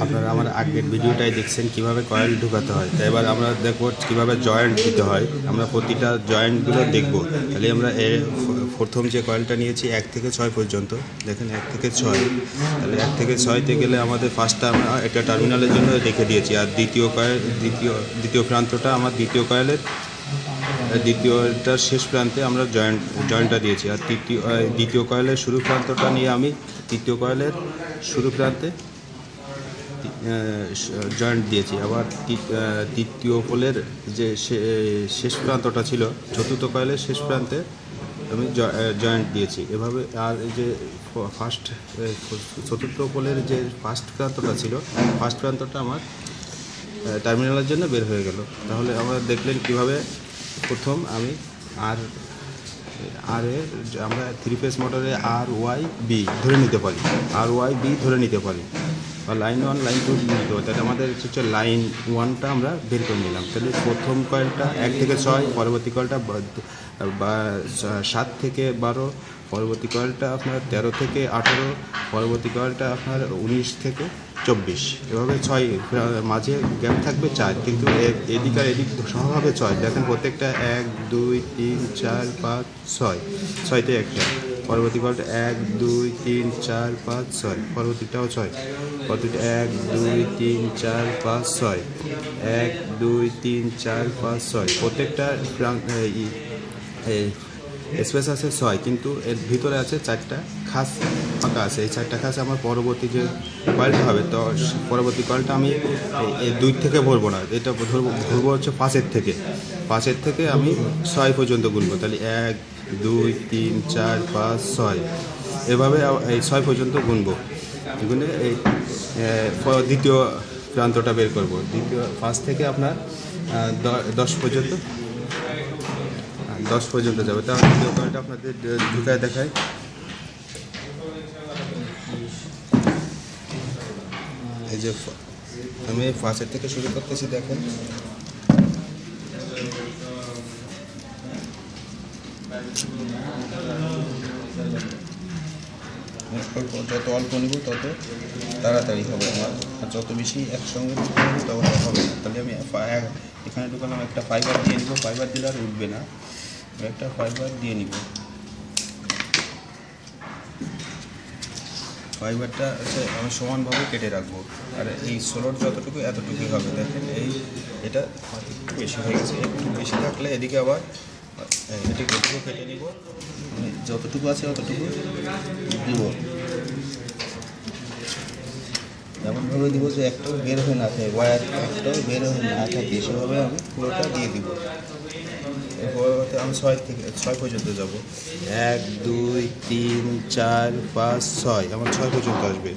আপনারা আমার আগের ভিডিওটাই দেখছেন কিভাবে কয়েল ঢুকাতে হয়। তো এবার আমরা দেখব কিভাবে জয়েন্ট দিতে হয়। আমরা প্রতিটা জয়েন্টগুলো দেখব। তাহলে আমরা প্রথম যে কয়েলটা নিয়েছি 1 থেকে 6 পর্যন্ত, দেখেন 1 থেকে 6। তাহলে 1 থেকে 6তে গেলে আমাদের ফার্স্টটা আমরা একটা টার্মিনালের জন্য রেখে দিয়েছি, আর দ্বিতীয় প্রান্তটা আমার দ্বিতীয়টার শেষ প্রান্তে আমরা জয়েন্টটা দিয়েছি, আর দ্বিতীয় কয়েলের শুরু প্রান্তটা নিয়ে আমি তৃতীয় কয়েলের শুরু প্রান্তে জয়েন্ট দিয়েছি। আবার তৃতীয় পোলের যে শেষ প্রান্তটা ছিল চতুর্থ কয়েলের শেষ প্রান্তে আমি জয়েন্ট দিয়েছি এভাবে। আর এই যে চতুর্থ পোলের যে ফার্স্ট প্রান্তটা ছিল, ফার্স্ট প্রান্তটা আমার টার্মিনালের জন্য বের হয়ে গেল। তাহলে আমরা দেখলেন কিভাবে প্রথম আমি আমরা 3 ফেজ মোটরে RYB ধরে নিতে পারি, RYB ধরে নিতে পারি, বা লাইন 1 লাইন 2 নিতে পারি। তাহলে আমাদের হচ্ছে লাইন 1টা আমরা বের করে নিলাম। তাহলে প্রথম কয়েলটা 1 থেকে 6, পরবর্তী কয়েলটা 7 থেকে 12, পরবর্তী কয়েলটা আপনার 13 থেকে 18, পরবর্তী কয়েলটা আপনার 19 থেকে 24। এভাবে 6 মাঝে গ্যাপ থাকবে 4, কিন্তু এদিক আর এদিক সহ হবে 6। দেখেন প্রত্যেকটা 1 2 3 4 5 6, 6তে একটা, পরবর্তী কয়েলটা 1 2 3 4 5 6, পরবর্তীটাও 6, পরবর্তীটা 1 2 3 4 5 6, 1 2 3 4 5 6। প্রত্যেকটা স্পেস আছে 6, কিন্তু এর ভিতরে আছে 4টা খাস ফাঁকা আছে। এই 4টা খাস আমার পরবর্তী যে কয়েলটা হবে, তো পরবর্তী কয়েলটা আমি এই 2 থেকে ভরবো না, এটা ভরবো হচ্ছে 5-এর থেকে আমি 6 পর্যন্ত গুনবো। তাহলে 1 2 3 4 5 6, এভাবে এই 6 পর্যন্ত গুনবো। গুনে এই দ্বিতীয় প্রান্তটা বের করবো। 5 থেকে আপনার 10 পর্যন্ত যাবে। তাহলে দ্বিতীয় কয়েলটা আপনাদের ঢুকায় দেখায়। এই যে আমি 5 থেকে শুরু করতেছি, দেখেন যত অল্প নিব তত তাড়াতাড়ি হবে আমার, আর যত বেশি একসঙ্গে নিব তত হবে না। তাহলে আমি এখানে ঢুকালাম, একটা ফাইবার দিয়ে নিব। ফাইবার দিলে আর উঠবে না, একটা ফাইবার দিয়ে নিব। ফাইবারটা আমি সমানভাবে কেটে রাখবো, আর এই সোলর যতটুকু এতটুকুই হবে। দেখেন এটা একটু বেশি হয়ে গেছে, একটু বেশি থাকলে এদিকে আবার এটুকু কেটে নিব, যতটুকু আছে অতটুকু দিব। এমনভাবে দিব যে একটাও বের হয়ে না থাকে, ওয়ার একটাও বের হয়ে না থাকে, সেভাবে আমি পুরোটা দিয়ে দিব। এরপরে আমি 6 পর্যন্ত যাব। 1 2 3 4 5 6, আমার 6 পর্যন্ত আসবে।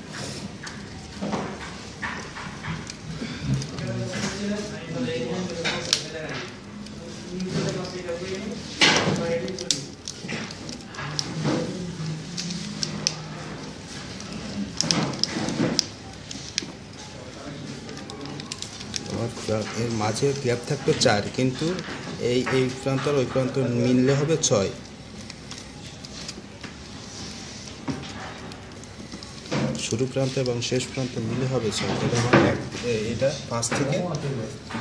এর মাঝে গ্যাপ থাকবে 4, কিন্তু এই প্রান্ত আর ওই প্রান্ত মিললে হবে 6। শুরু প্রান্ত এবং শেষ প্রান্ত মিলে হবে 6। তাহলে আমার এটা 5 থেকে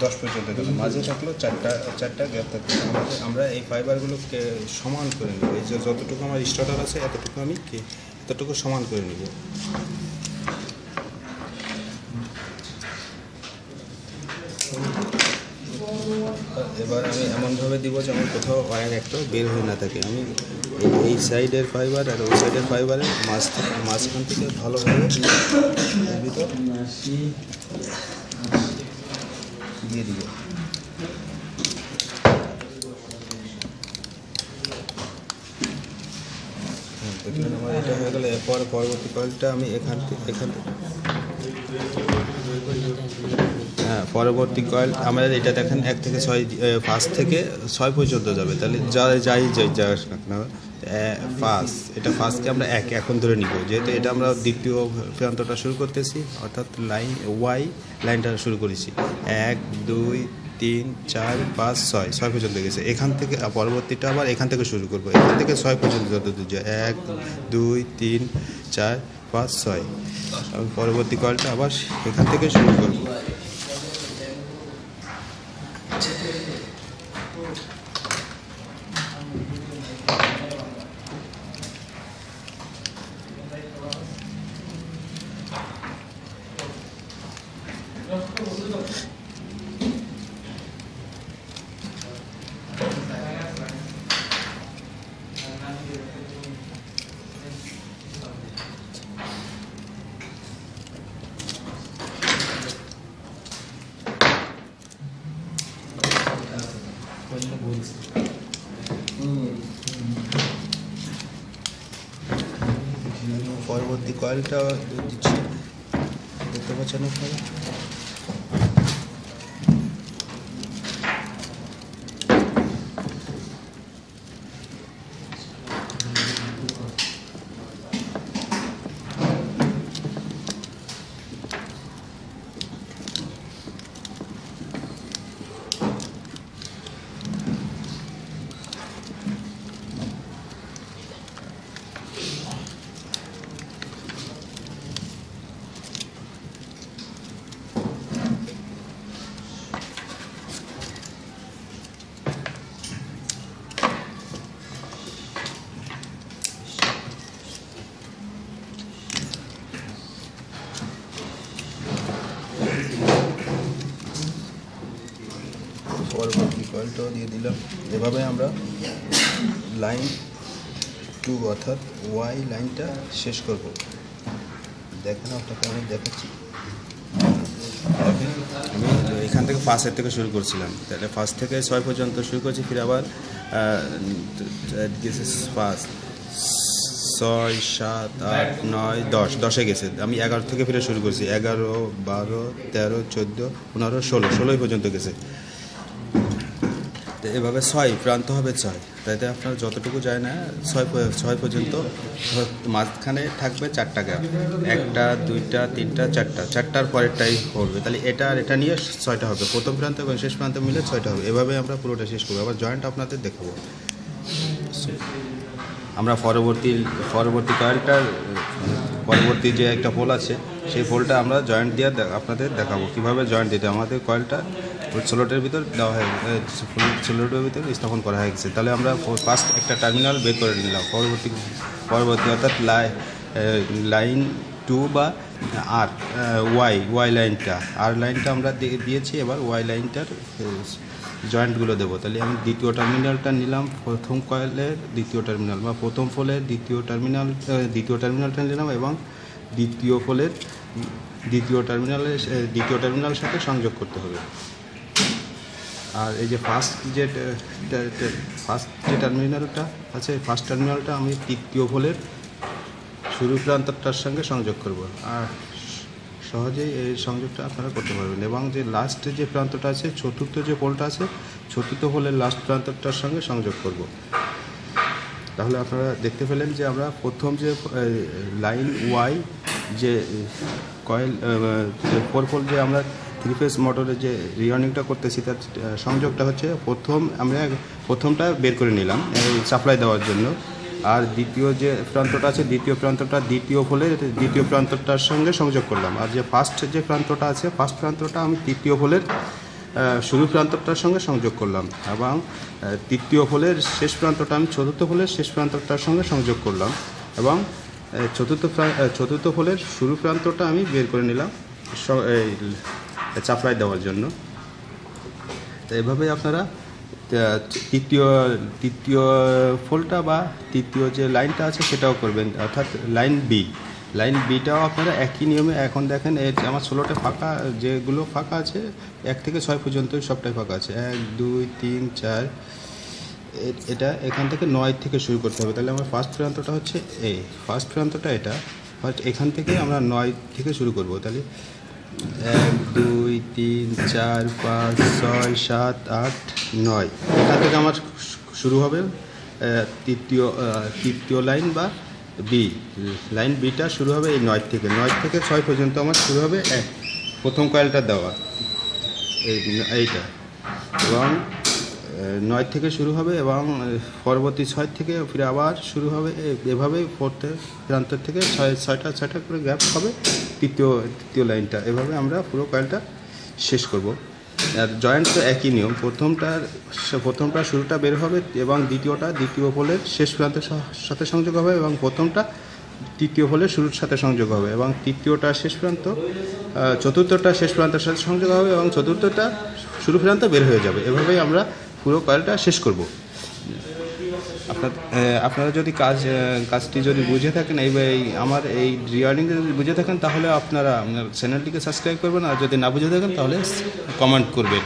10 পর্যন্ত গেল, মাঝে থাকলো 4টা গ্যাপ থাকবে। আমরা এই ফাইবারগুলোকে সমান করে নেব। এই যে যতটুকু আমার স্টার্টার আছে এতটুকু সমান করে নেব। এবার আমি এমনভাবে দিব যে আমার কোথাও ওয়্যার একটাও বের হয়ে না থাকে। আমি এই সাইডের ফাইবার আর ওই সাইডের ফাইবারের মাঝখান থেকে ভালোভাবে ভিতর দিয়ে দিব। দেখলেন আমার এটা হয়ে গেলে। এরপর পরবর্তী কয়েলটা আমি এখান থেকে পরবর্তী কয়েল আমাদের এটা দেখেন 1 থেকে 6, 5 থেকে 6 পর্যন্ত যাবে। তাহলে যাই না 5, এটা 5কে আমরা 1 এখন ধরে নিব, যেহেতু এটা আমরা দ্বিতীয় প্রান্তটা শুরু করতেছি, অর্থাৎ লাইন Y লাইনটা শুরু করেছি। 1 2 3 4 5 6 6 পর্যন্ত গেছে। এখান থেকে পরবর্তীটা আবার এখান থেকে শুরু করব, এখান থেকে 6 পর্যন্ত যত দূর যায় 1 2 3 4 5 6। আমি পরবর্তী কয়েলটা আবার এখান থেকে শুরু করব। পরবর্তী কয়েলটা দিচ্ছি, দেখতে পাচ্ছেন আপনারা। পরবর্তী কয়েলটাও দিয়ে দিলাম। এভাবে আমরা লাইন 2 অর্থাৎ ওয়াই লাইনটা শেষ করব। দেখেন আপনাকে আমি দেখাচ্ছি। আমি এখান থেকে 5 থেকে শুরু করছিলাম, তাহলে 5 থেকে 6 পর্যন্ত শুরু করছি, ফির আবার 5 6 7 8 9 10 10-এ গেছে। আমি 11 থেকে ফিরে শুরু করছি, 11 12 13 14 15 16 পর্যন্ত গেছে। তো এভাবে 6 প্রান্ত হবে 6, তাইতে আপনার যতটুকু যায় না 6 পর্যন্ত, মাঝখানে থাকবে 4টা গ্যাপ, 1টা 2টা 3টা 4টা, 4টার পরেরটাই হবে। তাহলে এটা আর এটা নিয়ে 6টা হবে, প্রথম প্রান্ত এবং শেষ প্রান্ত মিলে 6টা হবে। এভাবে আমরা পুরোটা শেষ করবো। আবার জয়েন্ট আপনাদের দেখাবো। আমরা পরবর্তী কয়েলটার পরবর্তী যে একটা পোল আছে, সেই পোলটা আমরা জয়েন্ট দিয়ে আপনাদের দেখাবো কীভাবে জয়েন্ট দিতে। আমাদের কয়েলটা স্লটের ভিতর দেওয়া হয়ে স্লটের ভিতর স্থাপন করা হয়ে গেছে। তাহলে আমরা ফার্স্ট একটা টার্মিনাল বের করে নিলাম। পরবর্তী অর্থাৎ লাইন 2 বা ওয়াই লাইনটা আমরা দিয়েছি। এবার ওয়াই লাইনটার জয়েন্টগুলো দেবো। তাহলে আমি দ্বিতীয় টার্মিনালটা নিলাম, প্রথম কয়েলের দ্বিতীয় টার্মিনাল বা প্রথম পোলের দ্বিতীয় টার্মিনালটা নিলাম এবং দ্বিতীয় পোলের দ্বিতীয় টার্মিনালের সাথে সংযোগ করতে হবে। আর এই যে ফার্স্ট যে টার্মিনালটা আছে, ফার্স্ট টার্মিনালটা আমি তৃতীয় পোলের শুরু প্রান্তটার সঙ্গে সংযোগ করব। আর সহজেই এই সংযোগটা আপনারা করতে পারবেন। এবং যে লাস্ট যে প্রান্তটা আছে, চতুর্থ যে পোলটা আছে, চতুর্থ পোলের লাস্ট প্রান্তটার সঙ্গে সংযোগ করব। তাহলে আপনারা দেখতে পেলেন যে আমরা প্রথম যে লাইন ওয়াই যে কয়েল 4 পোল যে আমরা 3 ফেজ মোটরের যে রিওয়ার্নিংটা করতেছি, তার সংযোগটা হচ্ছে প্রথমটা বের করে নিলাম সাপ্লাই দেওয়ার জন্য। আর দ্বিতীয় যে প্রান্তটা আছে, দ্বিতীয় প্রান্তটা দ্বিতীয় পোলের দ্বিতীয় প্রান্তটার সঙ্গে সংযোগ করলাম। আর যে ফার্স্ট যে প্রান্তটা আছে, ফার্স্ট প্রান্তটা আমি তৃতীয় পোলের শুরু প্রান্তটার সঙ্গে সংযোগ করলাম। এবং তৃতীয় পোলের শেষ প্রান্তটা আমি চতুর্থ পোলের শেষ প্রান্তটার সঙ্গে সংযোগ করলাম। এবং চতুর্থ পোলের শুরু প্রান্তটা আমি বের করে নিলাম সাপ্লাই দেওয়ার জন্য। তো এভাবেই আপনারা তৃতীয় পোলটা বা তৃতীয় যে লাইনটা আছে সেটাও করবেন। অর্থাৎ লাইন বিটাও আপনারা একই নিয়মে। এখন দেখেন আমার 16টা ফাঁকা, যেগুলো ফাঁকা আছে 1 থেকে 6 পর্যন্ত সবটাই ফাঁকা আছে। 1 2 3 4, এটা এখান থেকে 9 থেকে শুরু করতে হবে। তাহলে আমার ফার্স্ট প্রান্তটা হচ্ছে ফার্স্ট প্রান্তটা এটা, ফার্স্ট এখান থেকে আমরা 9 থেকে শুরু করব। তাহলে 1 2 3 4 5 6 7 8 9, এখান থেকে আমার শুরু হবে তৃতীয় লাইন বা লাইন বিটা শুরু হবে এই 9 থেকে 6 পর্যন্ত আমার শুরু হবে প্রথম কয়েলটা দেওয়া এইটা। এবং 9 থেকে শুরু হবে এবং পরবর্তী 6 থেকে ফিরে আবার শুরু হবে। এভাবেই ফোর্থে প্রান্ত থেকে ছয়টা করে গ্যাপ হবে তৃতীয় লাইনটা। এভাবে আমরা পুরো কয়েলটা শেষ করব। আর জয়েন্ট তো একই নিয়ম, প্রথমটা শুরুটা বের হবে এবং দ্বিতীয় পোলের শেষ প্রান্তের সাথে সংযোগ হবে এবং প্রথমটা তৃতীয় পোলের শুরুর সাথে সংযোগ হবে এবং চতুর্থটা শেষ প্রান্তের সাথে সংযোগ হবে এবং চতুর্থটা শুরু প্রান্ত বের হয়ে যাবে। এভাবেই আমরা পুরো কয়েলটা শেষ করব। আপনারা যদি কাজটি যদি বুঝে থাকেন, আমার এই রিওয়ার্ডিং যদি বুঝে থাকেন, তাহলে আপনার চ্যানেলটিকে সাবস্ক্রাইব করবেন, আর যদি না বুঝে থাকেন তাহলে কমেন্ট করবেন।